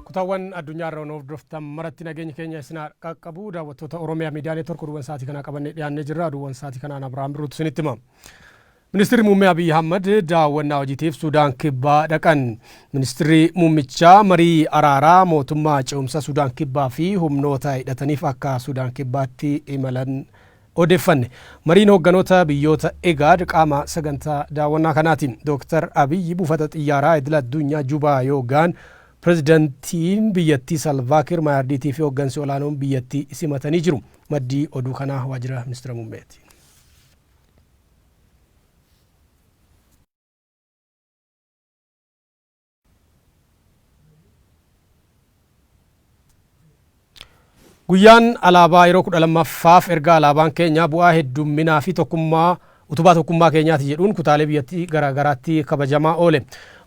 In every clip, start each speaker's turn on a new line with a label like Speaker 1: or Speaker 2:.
Speaker 1: Kutaawwan addunyaa irra hordoftan maratti nageenya keenya isin qaqqabu daawwattoota Oromiyaa Miidiyaa Neetwoork oduuwwan sa'aatii kanaa qabannee dhiyaannee jirra. Oduuwwan sa'aatii kanaan Abiraam Birruutu isinitti hima. Ministeerri Muummee Abiy Ahmad daawwannaa hojiitiif Sudaan Kibbaa dhaqan. Ministeerri Muummichaa marii araaraa mootummaa ce'umsa Sudaan Kibbaa fi humnoota hidhataniif akka Sudaan Kibbaatti imalan odeeffanne. Mariin hoogganoota biyyoota EGAD qaama sagantaa daawwannaa kanaati. Dr. Abiy buufata xiyyaaraa idil addunyaa Jubaa yoogaan Pirezidantiin biyyattii Salvaa Kiir Maayardiitii fi hooggansi olaanoon biyyattii simatanii jiru. Maddii oduu kanaa waajjira ministeera muummeeti. Guyyaan alaabaa yeroo 12ffaaf erga alaabaan keenya bu'aa heddumminaa fi utubaa tokkummaa keenyaati jedhuun kutaalee biyyattii garaagaraatti kabajamaa oole.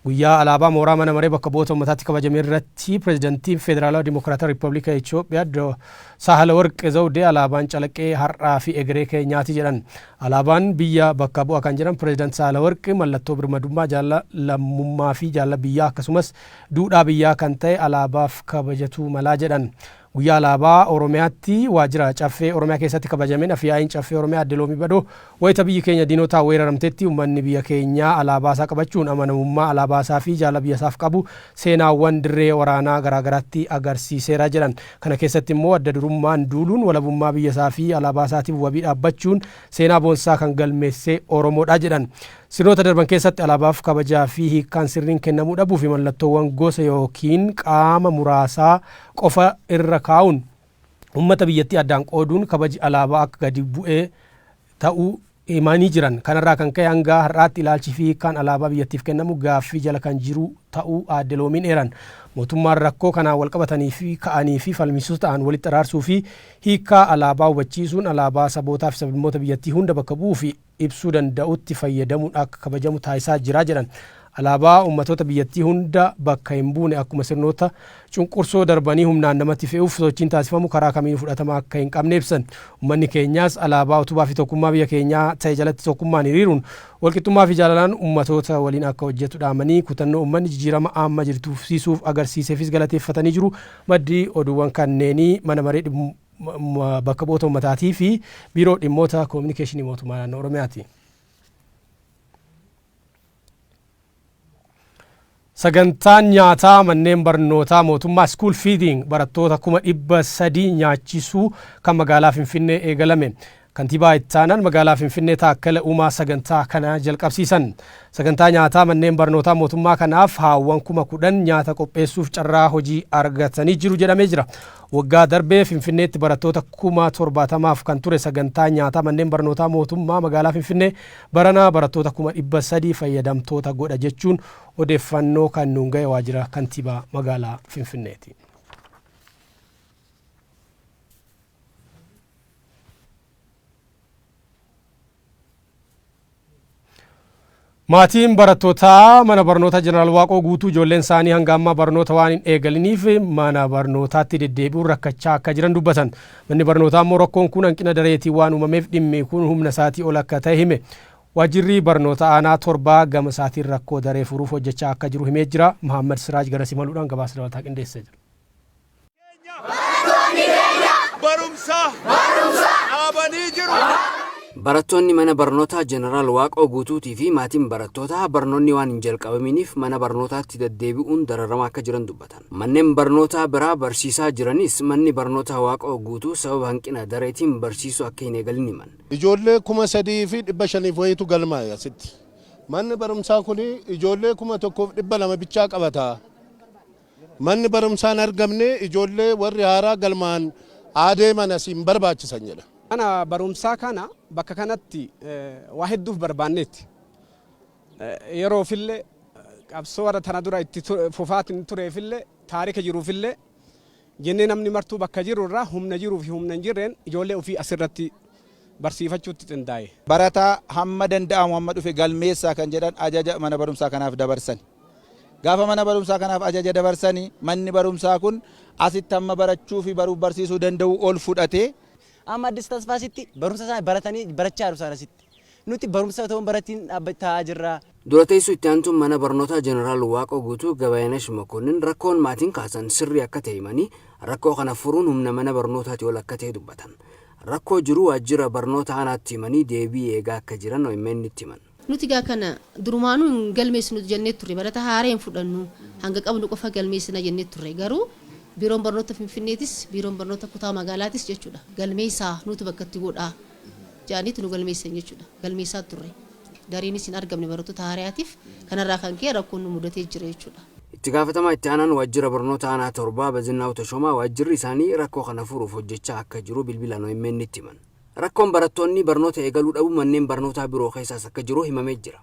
Speaker 1: Guyyaa alaabaa mooraa mana maree bakka bu'oota uummataatti kabajame irratti Pirezidantiin Federaalawaa Dimokiraataa Riippaabilika Itoophiyaa Saahilawarq Zawudee alaabaan calaqqee har'aa fi egeree keenyaati jedhan. Alaabaan biyya bakka bu'a kan jedhan Pirezidanti Saahilawarq mallattoo birmadummaa jaallatamummaa fi jaalla biyyaa akkasumas duudhaa biyyaa kan ta'e alaabaaf kabajatu malaa jedhan. Guyyaa alaabaa Oromiyaatti waajjira caffee Oromiyaa keessatti kabajameen afyaa'iin caffee Oromiyaa Adde Loomii Badoo wayita biyyi keenya diinotaan weeraramtetti uummanni biyya keenyaa alaabaa isaa qabachuun amanamummaa alaabaa isaa fi jaala biyya isaaf qabu seenaawwan dirree waraanaa garaagaraatti agarsiiseera jedhan. Kana keessatti immoo adda durummaan duuluun walabummaa biyya isaa fi alaabaa isaatiif wabii dhaabbachuun seenaa boonsaa kan galmeesse Oromoodha jedhan. Sirnoota darban keessatti alaabaaf kabajaa fi hiikkaan sirriin kennamuu dhabuu fi mallattoowwan gosa yookiin qaama muraasaa qofa irra kaa'uun uummata biyyattii addaan qooduun kabaji alaabaa akka gadi bu'ee ta'uu himanii jiran. Kanarraa kan ka'e hanga har'aatti ilaalchi fi hiikkaan alaabaa biyyattiif kennamu gaaffii jala kan jiru ta'uu Aadde Loomiin eeran. Mootummaan rakkoo kanaan walqabatanii fi ka'anii fi falmisiisoo ta'an walitti araarsuu fi hiikkaa alaabaa hubachiisuun alaabaa sabootaa fi sablammoota biyyattii hunda bakka bu'uu fi ibsuu danda'utti fayyadamuun akka kabajamu taasisaa jira jedhan. Alaabaa ummatoota biyyattii hunda bakka hin buune akkuma sirnoota cunqursoo darbanii humnaan namatti fe'uuf sochiin taasifamu karaa kamiin fudhatama akka hin qabne ibsan. Uummanni keenyaas alaabaa utubaa fi tokkummaa biyya keenyaa ta'e jalatti tokkummaan hiriiruun walqixxummaa fi jaalalaan ummatoota waliin akka hojjetu dhaamanii kutannoo uummanni jijjiirama amma jirtuufsiisuuf agarsiiseefis galateeffatanii jiru. Maddii oduuwwan kanneenii mana maree bakka bu'oota ummataatii fi biiroo dhimmoota koominikeeshinii mootummaa naannoo Oromiyaati. Sagantaan nyaataa manneen barnootaa mootummaa school feeding barattoota 300,000 nyaachisuu kan magaalaa Finfinnee eegalame. Kantiibaa ittaanaan magaalaa Finfinnee Taakkala Uumaa sagantaa kana jalqabsiisan. Sagantaa nyaataa manneen barnootaa mootummaa kanaaf haawwan 10,000 nyaata qopheessuuf carraa hojii argatanii jiru jedhamee jira. Waggaa darbee Finfinneetti barattoota 70,000 kan ture sagantaa nyaataa manneen barnootaa mootummaa magaalaa Finfinnee baranaa barattoota 300,000 fayyadamtoota godha jechuun odeeffannoo kan nuun ga'e waajjira kantiibaa magaalaa Finfinneeti. Maatiin barattootaa mana barnoota Jeneraal Waaqoo guutuu ijoolleen isaanii hanga ammaa barnoota waan hin eegaliniif mana barnootaatti deddeebi'uun rakkachaa akka jiran dubbatan. Manni barnootaa immoo rakkoon kun hanqina dareetii waan uumameef dhimmi kun humna isaatii ol akka ta'e hime. Waajjirri barnoota aanaa 7 gama isaatiin rakkoo daree furuuf hojjechaa akka jiru himee jira. Muhammad Siraaj garas imaluudhaan gabaasa dabalataa qindeessee jira.
Speaker 2: Barattoonni mana barnootaa Jeneraal Waaqoo guutuutii fi maatiin barattootaa barnoonni waan hin jalqabaminiif mana barnootaatti deddeebi'uun dararamaa akka jiran dubbatan. Manneen barnootaa biraa barsiisaa jiranis manni barnootaa Waaqoo guutuu sababa hanqina dareetiin barsiisuu akka hin eegalin himan.
Speaker 3: Ijoollee 3,500 wayitu galmaa'e asitti. Manni barumsaa kun ijoollee 1,200 bichaa qabata. Manni barumsaan argamne ijoollee warri haaraa galmaan adeeman asiin barbaachisan jedha.
Speaker 4: Mana barumsaa kana bakka kanatti waa hedduuf barbaannetti. Yeroo fillee qabsoo warra tana dura itti fufaatiin tureefillee taarika jiruufillee jennee namni martuu bakka jiru irraa humna jiruu fi humna hin jirreen ijoollee ofii asirratti barsiifachuutti qindaa'e.
Speaker 5: Barataa hamma danda'amu hamma dhufe galmeessaa kan jedhan ajaja mana barumsaa kanaaf dabarsan. Gaafa mana barumsaa kanaaf ajaja dabarsanii manni barumsaa kun asitti hamma barachuu fi baruuf barsiisuu danda'u ol fudhatee
Speaker 6: amma addis tasfaasitti barumsa isaa baratanii barachaa jiru sana sitti nuti barumsa ta'uun baratiin dhaabbataa jirra.
Speaker 2: Dura teessu itti aantuun mana barnootaa Jeneraal Waaqoo Guutuu Gabayanesh Mokonnin rakkoon maatiin kaasan sirrii akka ta'e himanii rakkoo kana furuun humna mana barnootaati ol akka ta'e dubbatan. Rakkoo jiru waajjira barnoota aanaatti himanii deebii eegaa akka jiran OMN itti himan.
Speaker 7: Nuti gaa kana durumaanuu galmeessinu jennee turre barata haareen fudhannu hanga qabnu qofa galmeessina jennee turre garuu biiroon barnoota Finfinneetis biiroon barnoota kutaa magaalaatis jechuudha galmeessaa nuti bakka itti godhaa jaaniitu nu galmeessan jechuudha galmeessaa turre dariinis hin argamne barattoota haaraatiif kanarraa kan ka'e rakkoon nu mudatee jira jechuudha.
Speaker 2: Itti gaafatamaa itti aanaan waajjira barnoota aanaa torbaa Bazinaa Tashomaa waajjirri isaanii rakkoo kana furuuf hojjechaa akka jiru bilbilaan OMN itti himan. Rakkoon barattoonni barnoota eegaluu dhabu manneen barnootaa biroo keessaas akka jiru himamee jira.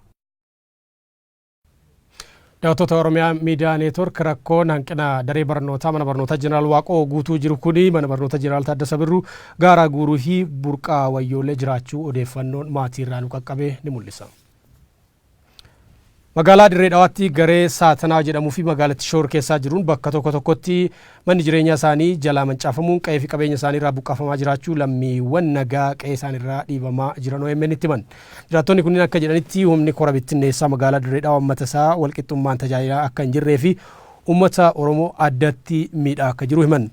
Speaker 1: Daawwattoota Oromiyaa Miidiyaa Neetwork rakkoon hanqina daree barnootaa mana barnootaa Jeneraal Waaqoo Guutuu jiru kuni mana barnootaa Jeneraal Taaddasa Birruu gaaraa guuruu fi burqaa wayyoolee jiraachuu odeeffannoon maatii irraa nu qaqqabee ni mul'isa. Magaalaa Dirree Dhawaatti garee Saatanaa jedhamuu fi magaalatti Shoor keessaa jiruun bakka tokko tokkotti manni jireenyaa isaanii jalaa mancaafamuun qe'ee fi qabeenya isaanii irraa buqqaafamaa jiraachuu lammiiwwan nagaa qe'ee isaanii irraa dhiibamaa jiran OMN itti himan. Jiraattonni kunniin akka jedhanitti humni kora bittinneessaa magaalaa Dirree Dhawaa uummata isaa walqixxummaan tajaajilaa akka hin jirree fi uummata Oromoo addatti miidhaa akka jiru himan.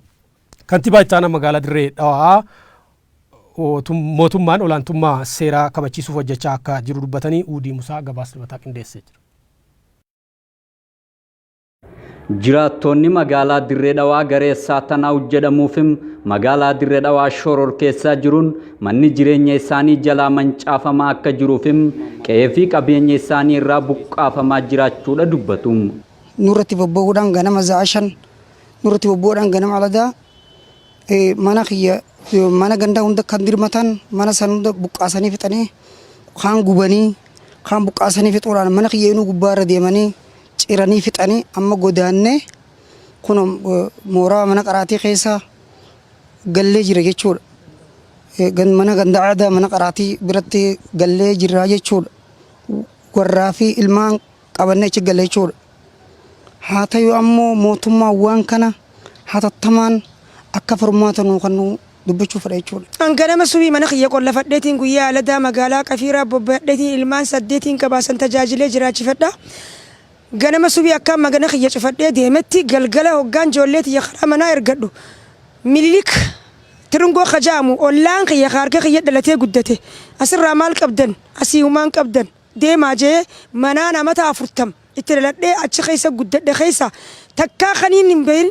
Speaker 1: Kantiibaa itti aanaa magaalaa Dirree Dhawaa mootummaan olaantummaa seeraa kabachiisuuf hojjechaa akka jiru dubbatanii Uudii Musaa gabaasa dabataa qindeessee jira.
Speaker 8: Jiraattonni magaalaa Dirree Dhawaa garee Saatanaa jedhamuuf magaalaa Dirree Dhawaa Shoror keessa jiruun manni jireenya isaanii jalaa mancaafamaa akka jiruuf qe'ee fi qabeenya isaanii irraa buqqaafamaa jiraachuudha dubbatu.
Speaker 9: Nurratti bobba'uudhaan ganama zaashan nurratti bobba'uudhaan ganama aladaa mana gandaa hunda kan dirmatan mana san hunda buqqaasanii fixanii kaan gubanii kaan buqqaasanii fixuudhaan mana kiyyeenuu gubbaarra deemanii ciranii fixanii amma godaannee kun mooraa mana qaraatii keessa gallee jira jechuudha. Mana ganda aadaa mana qaraatii biratti gallee jira jechuudha. Warraa fi ilmaan qabannee achi gallee jechuudha. Haa ta'u ammoo mootummaan waan kana hatattamaan akka furmaata nuu kan dubbachuu fedha jechuudha.
Speaker 10: Ganama subii mana kiyya qollafadheetiin guyyaa aladaa magaalaa qafiiraa bobbadheetiin ilmaan 8 kabaasan tajaajilee jiraachifadha. Ganama subii akka magana kiyya cufadhee deemetti galgala hoggaan ijoolleeti karaa manaa ergadhu. Mililik tirungoo khajaamu ollaan kiyya harka kiyya dhalatee guddate. Asirraa maal qabdan? Asii humaan qabdan. Deemaa jee manaa namata 40 itti dhaladhee achi keessa guddadhe keessa takkaa kaniin hin bahin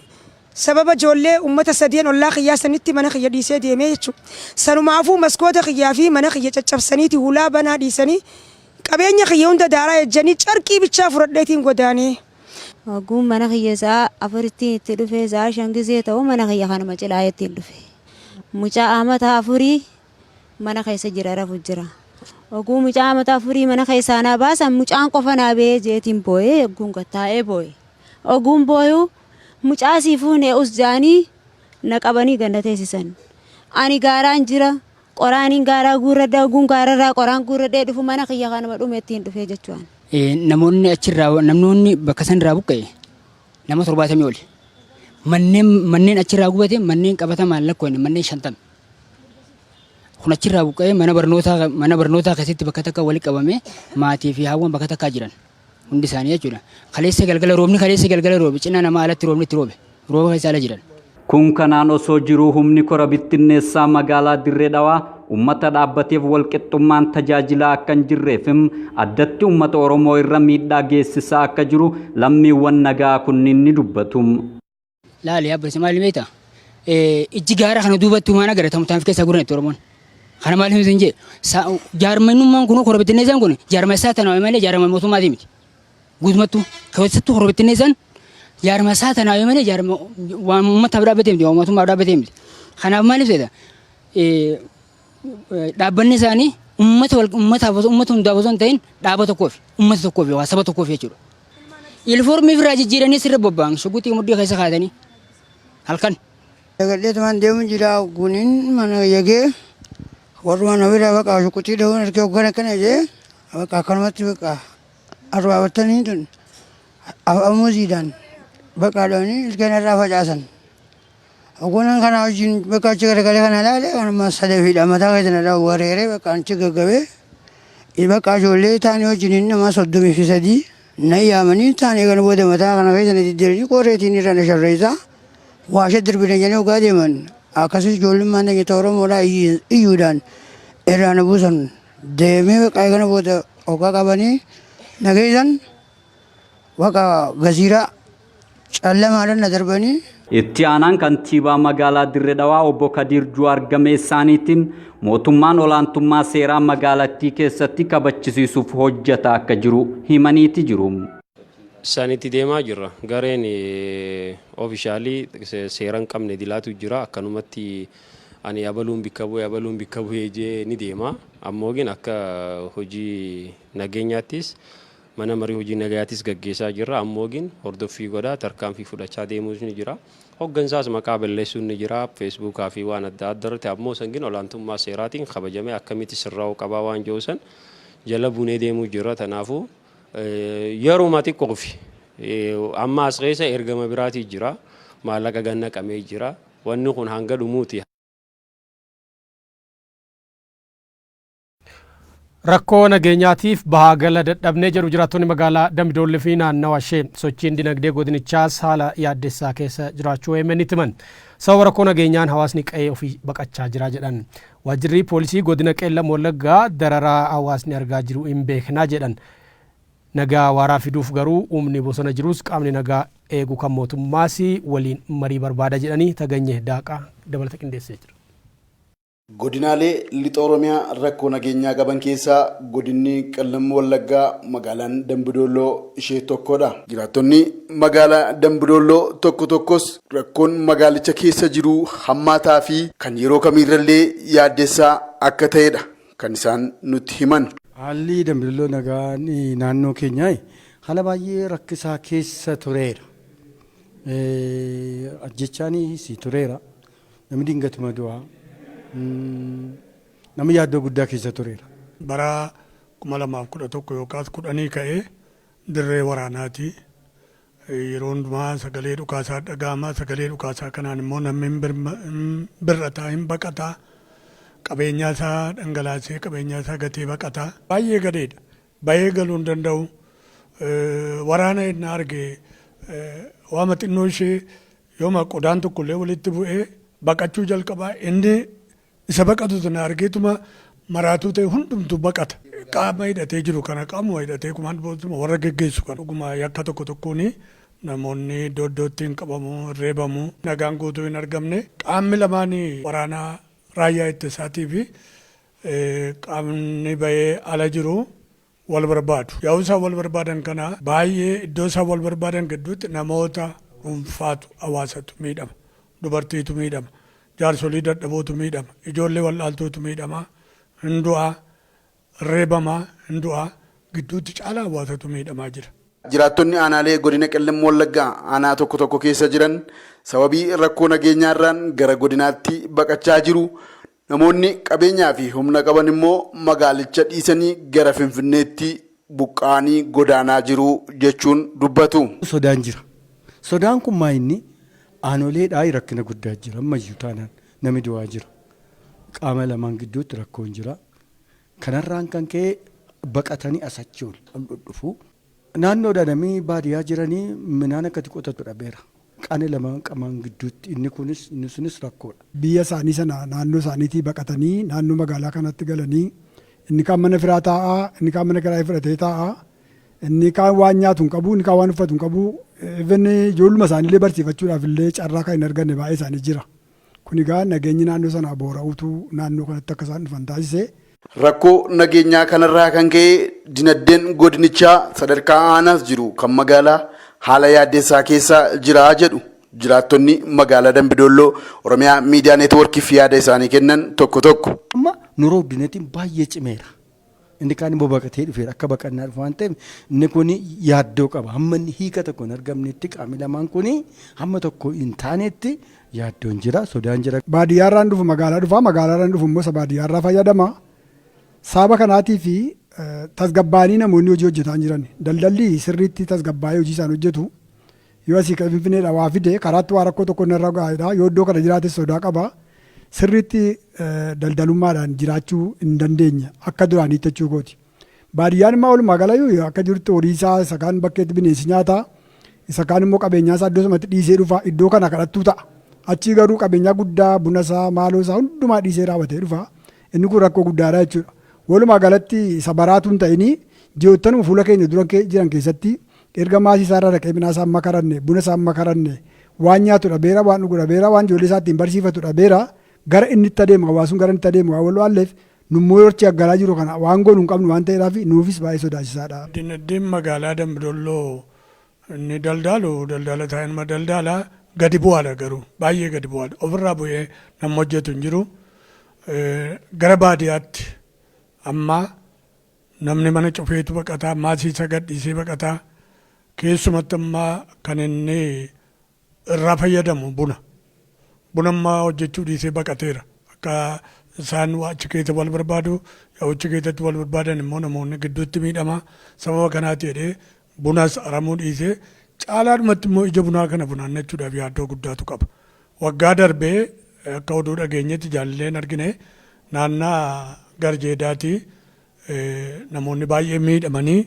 Speaker 10: sababa ijoollee uummata 3 ollaa kiyyaa sanitti mana kiyya dhiisee deemee jechuudha. Sanumaafuu maskoota kiyyaa fi mana kiyya caccabsaniiti hulaa banaa dhiisanii qabeenya kiyya hunda daaraa ejjanii carqii bichaa fudhadheetiin godaanee.
Speaker 11: Wagguun mana kiyya isaa afuritti itti dhufee isaa 5 gisee ta'u mana kiyya kanuma cilaa ittiin dhufe. Mucaa amata 4 mana keessa jira rafu jira. Wagguun mucaa amata 4 mana keessaa naa baasan mucaan qofa naa ba'ee jeetiin boo'ee wagguun gattaa'ee boo'e. Wagguun boo'uu mucaa sii fuunee usjaanii na qabanii ganda teessisan. Ani gaaraan jira. Qoraaniin gaaraa guurradhaa oguun gaararraa qoraan guurradhee dhufu mana kiyya kanuma dhume ittiin dhufee jechuudha.
Speaker 12: Namoonni achirraa namoonni bakka sanirraa buqqa'e nama 70 oli. Manneen achirraa gubate manneen qabatamaan lakkoofne manneen 50. Kun achirraa buqqa'e mana barnootaa keessatti bakka takka walitti qabame maatii fi haawwan bakka takkaa jiran hundi isaanii jechuudha. Kaleessa galgala roobe cinaa nama alatti roobni itti rooba keessa ala jiran.
Speaker 8: Kun kanaan osoo jiruu humni kora bittinneessaa magaalaa Dirree Dhawaa uummata dhaabbateef walqixxummaan tajaajilaa akka hin jirreef addatti uummata Oromoo irra miidhaa geessisaa akka jiru lammiiwwan nagaa kunniin ni dubbatu.
Speaker 12: Laali abbalisa maali meeta? Ijji gaara kana duubatti waan agaratamu taanf keessaa guran itti Oromoon. Kana maali hin jee jaarmannummaan kun kora bittinneessaan kun jaarma isaa tanaa malee jaarma mootummaatii miti. Guutumattuu keessattuu kora bittinneessaan jaarma isaa tanaa malee jaarma waan uummataaf dhaabbatee miti waan mootummaaf dhaabbatee miti. Kanaaf maaliif jedha dhaabbanni isaanii uummata hundaaf osoo hin ta'in dhaaba tokkoof uummata tokkoof yookaan saba tokkoof jechuudha. Ilfoormii firaa jijjiiranii sirra bobba'an shuguutii muddii keessa kaatanii halkan.
Speaker 9: Dagadheetumaan deemu jira guniin mana yagee warrumaan awwiraa baqa shukutii dhahuun harkee hoggana kana jee baqa akkanumatti baqa arbaabatanii tun amuziidhaan baqa dhawanii ilkeen irraa facaasan. Hogganaan kana wajjin bakka achi garagalee kana ilaale kanuma sadeefiidha mataa keessan irraa wareeree bakka achi gaggabee Bakka ijoollee taanii wajjin nama 33 na yaamanii taanii kana booda mataa kana keessa na diddiiranii qoreetiin irra na sharreessaa waasha dirbina jedhanii ogaa deeman akkasumas ijoollummaan dhaggeetta Oromoodhaa iyyuudhaan irraa na buusan deemee bakka kana booda ogaa qabanii na geessan bakka gaziiraa callamaadhaan na darbanii.
Speaker 8: Itti aanaan kantiibaa magaalaa Dirree Dhawaa obbo Kadir Juwaar Gameessaaniitiin mootummaan olaantummaa seeraa magaalattii keessatti kabachisiisuuf hojjeta akka jiru himaniiti jiru.
Speaker 13: Isaanitti deemaa jirra. Gareen oofishaalii seeraan qabne dilaatu jira. Akkanumatti ani yabaluun bikka bu'ee jee ni deema. Ammoogin akka hojii nageenyaattis mana marii hojii nagayaattis gaggeessaa jirra. Ammoogin hordoffii godhaa tarkaanfii fudhachaa deemuus ni jira. Hoggansaas maqaa balleessuun ni jira. Feesbuukaa fi waan adda addaarratti ammoo sangin olaantummaa seeraatiin kabajamee akkamitti sirraa'uu qabaa waan jiruusan jala bunee deemuu jira. Tanaafuu yeruma xiqqoofi amma as keessa ergama biraatii jira. Maallaqa ganna qabee jira. Wanni kun hanga dhumuuti.
Speaker 1: Rakkoo nageenyaatiif bahaa gala dadhabnee jedhu jiraattonni magaalaa Dambidoollee fi naannawa ishee sochiin dinagdee godinichaas haala yaaddessaa keessa jiraachuu himanitti himan. Sababa rakkoo nageenyaan hawaasni qe'ee ofii baqachaa jira jedhan. Waajjirri poolisii godina Qeellam Wallaggaa dararaa hawaasni argaa jiru hin beeknaa jedhan. Nagaa waaraa fiduuf garuu uumni bosona jirus qaamni nagaa eegu kan mootummaas waliin marii barbaada jedhanii Tagaanyee Daaqaa dabalata qindeessee jira.
Speaker 14: Godinaalee lixa Oromiyaa rakkoo nageenyaa qaban keessaa godinni Qeellam Wallaggaa magaalaan Dambidolloo ishee tokkodha. Jiraattonni magaalaa Dambidolloo tokkos rakkoon magaalicha keessa jiru hammaataa fi kan yeroo kamiirrallee yaaddessaa akka ta'edha kan isaan nutti himan.
Speaker 15: Haalli Dambidolloo nagaan naannoo keenyaa haala baay'ee rakkisaa keessa tureera. Ajjechaanis tureera. Namni dingatuma du'aa. Nama yaaddoo guddaa keessa tureera.
Speaker 16: Bara 2011 yookaas 10 ka'ee dirree waraanaati. Yeroo hundumaa sagalee dhukaasaa dhaga'ama. Sagalee dhukaasaa kanaan immoo namni birrataa hin baqataa. Qabeenyaa isaa dhangalaasee qabeenyaa isaa gatee baqataa. Baay'ee gadeedha. Baay'ee galuu hin danda'u. Waraana inni arge waama xinnoo ishee yooma qodaan tokkollee walitti bu'ee baqachuu jalqabaa inni isa baqatu sana argeetuma maraatuu ta'e hundumtu baqata. Qaama hidhatee jiru kana qaamuma hidhatee kumaan boosuma warra geggeessu kan dhuguma yakka tokko tokkoon namoonni iddoo iddootti hin qabamu reebamu nagaan guutuu hin argamne qaamni lamaan waraanaa raayyaa ittisaatii fi qaamni bahee ala jiru wal barbaadu. Yaa'u isaan wal barbaadan kana baay'ee iddoo isaan wal barbaadan gidduutti namoota dhuunfaatu hawaasatu miidhama. Dubartiitu miidhama. Jaarsolii dadhabootu miidhama. Ijoollee wal'aaltootu miidhama. Hindu'aa reebamaa hindu'aa gidduutti caalaa hawaasatu miidhamaa jira.
Speaker 14: Jiraattonni aanaalee godina Qeellam Wallaggaa aanaa tokko keessa jiran sababii rakkoo nageenyaarraan gara godinaatti baqachaa jiru. Namoonni qabeenyaa fi humna qaban immoo magaalicha dhiisanii gara Finfinneetti buqqaanii godaanaa jiru jechuun dubbatu.
Speaker 15: Sodaan jira. Sodaan kun maayinni aanoleedhaa rakkina guddaa jira. Ammayyuu taanaan namni du'aa jira. Qaama lamaan gidduutti rakkoon jira. Kanarraan kan ka'e baqatanii asachuun dhufu. Naannoodha namni baadiyyaa jiranii midhaan akkatti qotatu dhabeera. Qaama lamaan qamaan gidduutti inni kunis inni sunis rakkoodha.
Speaker 17: Biyya isaanii sana naannoo isaaniitii baqatanii naannoo magaalaa kanatti galanii inni kaan mana firaa taa'aa inni kaan mana kiraa fudhatee taa'aa inni kaan waan nyaatu hin qabu inni kaan waan uffatu hin qabu ijoolluma isaaniillee barsiifachuudhaaf illee carraa kan hin arganne baay'ee isaanii jira. Kun egaa nageenyi naannoo sanaa boora'uutu naannoo kanatti akka isaan dhufan taasise.
Speaker 14: Rakkoo nageenyaa kanarraa kan ka'e dinagdeen godinichaa sadarkaa aanaas jiru kan magaalaa haala yaaddessaa keessa jira jedhu jiraattonni magaalaa Dambidolloo Oromiyaa Miidiyaa Neetwoorkiif yaada isaanii kennan tokko.
Speaker 15: Amma nuroo dinagdeen baay'ee cimeera. Inni kaan immoo baqatee dhufeera akka baqannaa dhufu waan ta'eef inni kun yaaddoo qaba. Hamma inni hiika tokko hin argamnetti qaamni lamaan kun hamma tokko hin taanetti yaaddoon jira sodaan jira.
Speaker 17: Baadiyyaarraan dhufu magaalaa dhufa magaalaarraan dhufu immoo isa baadiyyaarraa fayyadama. Saaba kanaatii fi tasgabbaanii namoonni hojii hojjetaa jiran daldalli sirriitti tasgabbaa'ee hojii isaan hojjetu yoo asii Finfinneedhaa waa fide karaatti waa rakkoo tokko irra gaa'edha yoo iddoo kana jiraates sodaa qaba sirriitti daldalummaadhaan jiraachuu hin dandeenya akka duraaniitti jechuu kooti Baadiyyaan immoo walumaa galayyuu akka jirtu horii isaa isa kaan bakkeetti bineensi nyaata isa kaan immoo qabeenyaa isaa iddoo sanatti dhiisee dhufa iddoo kana kadhattuu ta'a. Achii garuu qabeenyaa guddaa buna isaa maaloo isaa hundumaa dhiisee raawwatee dhufa. Inni kun rakkoo guddaadha jechuudha. Walumaa galatti isa baraatu hin ta'inii ji'oottanuma fuula keenya dura jiran keessatti erga maasii isaa irraa dhaqee binaa isaa amma karanne buna isaa amma karanne waan nyaatu dhabeera waan dhugu dhabeera waan ijoollee isaa ittiin barsiifatu dhabeera gara inni itti adeemu hawaasuun gara inni itti adeemu waan walleef nummoo yorchi aggalaa jiru kana waan goonu hin qabnu waan ta'eedhaaf nuufis baay'ee sodaachisaadha.
Speaker 16: Dinagdeen magaalaa Dambidolloo inni daldala taa'inuma daldala gadi bu'aadha garuu baay'ee gadi bu'aadha ofirraa bu'ee nama hojjetu hin jiru gara baadiyyaatti amma namni mana cufeetu baqataa maasii isa gadhiisee baqataa keessumatti ammaa kan inni irraa fayyadamu buna ammaa hojjechuu dhiisee baqateera akka isaan achi keessa wal barbaadu achi keessatti wal barbaadan immoo namoonni gidduutti miidhama sababa kanaati jedhee bunas aramuu dhiisee caalaadhumatti immoo ija bunaa kana bunaannachuudhaaf yaaddoo guddaatu qaba. Waggaa darbee akka oduu dhageenyetti jaalalleen argine naannaa Garjeedaati namoonni baay'ee miidhamanii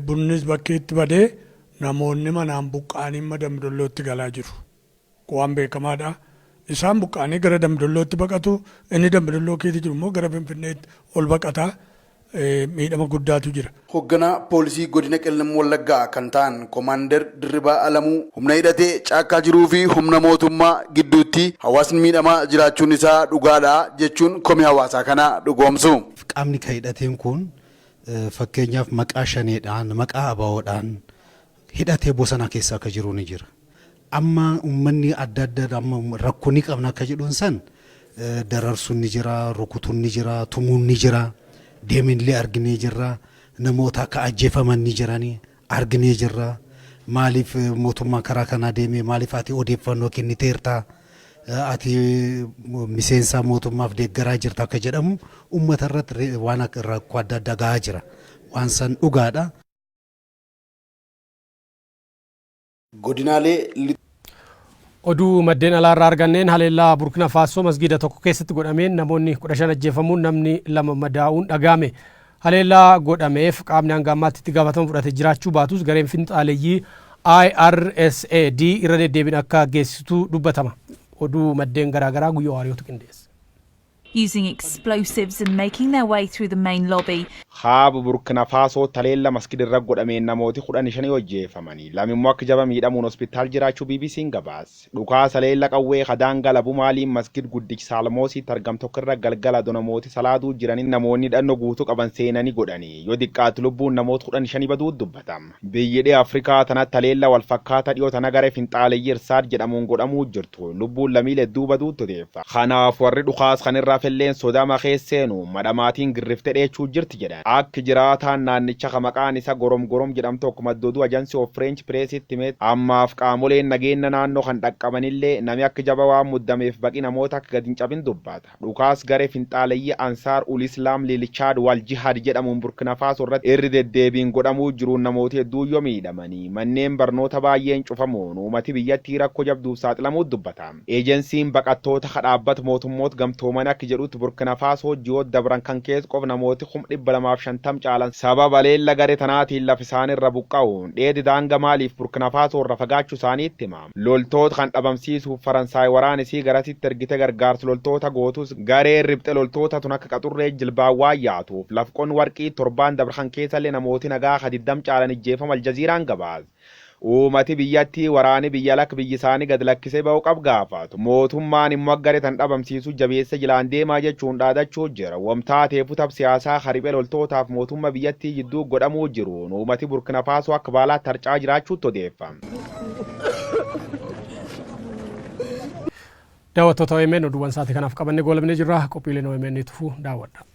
Speaker 16: bunnis bakkeetti badee namoonni manaan buqqaanii Dambidollootti galaa jiru. Waan beekamaadha. Isaan buqqaanii gara Dambidollootti baqatu inni Dambidolloo keessa jiru immoo gara Finfinneetti ol baqataa miidhama guddaatu jira.
Speaker 14: Hoogganaa poolisii godina Qellem Wallaggaa kan ta'an Komaander Dirribaa Alamuu humna hidhatee caakkaa jiruu fi humna mootummaa gidduutti hawaasni miidhamaa jiraachuun isaa dhugaadha jechuun komii hawaasaa kana dhugoomsu.
Speaker 18: Qaamni kan hidhateen kun fakkeenyaaf maqaa shaneedhaan maqaa abaa'oodhaan hidhatee bosona keessa akka jiru ni jira. Amma uummanni adda addaa amma rakkoo ni qabna akka jedhuun san dararsuun ni jira, rukutuun ni jira, tumuun ni jira, deeminillee arginee jirra, namoota akka ajjeefaman ni jiranii arginee jirra. Maaliif mootummaa karaa kanaa deemee maaliif ati odeeffannoo kenniteerta ati miseensa mootummaaf deeggaraa jirta akka jedhamu uummata irratti waan akka rakkoo adda addaa gahaa jira. Waan san dhugaadha.
Speaker 14: Godinaalee
Speaker 1: oduu maddeen alaarraa arganneen haleellaa Burkina Faasoo masgiida tokko keessatti godhameen namoonni 15 ajjeefamuun namni 2 madaa'uun dhagahame. Haleellaa godhameef qaamni hanga ammaatti itti gaafatama fudhatee jiraachuu baatus gareen finxaaleeyyii IRSAD irra deddeebiin akka geessistu dubbatama. Oduu maddeen garaagaraa guyyaa waariyoota qindeessa.
Speaker 19: Using explosives and making their way through the main lobby.
Speaker 20: Haab Burkina Faso taleella masgidirra godhameen namooti 15 ajjeefamanii lamimmoo akka jaba miidhamuun hospitaal jiraachuu BBC'n gabaase. Dhukaa taleella qawwee hadaanga labu maaliin masgid guddichi Saalmoosiitti argamtokirra galgala namooti salaaduu jiranii namoonni dhannoo guutuu qaban seenanii godhanii yoo diqqaatu lubbuun namoota 15 baduu dubbatama. Biyyidhee Afrikaa tana taleella wal fakkaata dhiyoo tana garee finxaaleeyyii Irsaad jedhamuun godhamuu jirtu lubbuun lamiilee duuba duutoteeffa. Kanaaf warri dhukaas kanirraa filleen sodaama keesseenu madhamaatiin girriftee dheechuu jirti jedhan. Akka jiraataan naannicha maqaan isa gorom jedhamtu akkuma dooduu ajansi of French Pressitti himee ammaaf qaamoleen nageenya naannoo kan dhaqqabanillee namni akka jaba waan muddameef baqi namoota akka gadi hin cabin dubbata. Dhukaas garee finxaaleeyyii Ansaar ul Islaam Lilichaad wal Jihaad jedhamuun Burkina Faso irratti irri deddeebiin godhamuu jiruun namoota hedduu yoo miidhamanii manneen barnoota baay'een cufamuun uummati biyyattii rakkoo jabduuf saaxilamuu dubbata. Eejensiin baqattoota dhaabbata mootummoota gamtooman akka jedhutti Burkina Faso ji'oota dabran kan keessa qofa namooti 250 caalan sababa leella garee tanaatiin lafa isaanirra buqqa'uun dheedi daanga maaliif Burkina Faso irra fagaachuu isaaniitti himama. Loltoota kan dhabamsiisuuf Faransaay waraanisii garasitti ergite gargaarsa loltoota gootus garee riphxe loltoota tun akka qaxurree jilbaawwaa yaatuuf lafqoon warqii 7 dabran keessallee namooti nagaa 20 caalan ijjeefama Aljaziiraan gabaase. Uummati biyyattii waraani biyya lakka biyyi isaanii gad lakkisee ba'uu qab gaafatu. Mootummaan immoo garee tan dhabamsiisu jabeessa jilaan deemaa jechuun dhaadachuu jira. Wamtaatee futab siyaasaa hariphee loltootaaf mootummaa biyyattii jidduu godhamuu jiruun uummati Burkina Faso akka baalaatti harcaa jiraachuutti odeeffama.
Speaker 1: Daawwattoota OMN oduuwwan sa'aatii kanaaf qabannee goolabnee jirra. Qophiileen OMN tufuu daawwadha.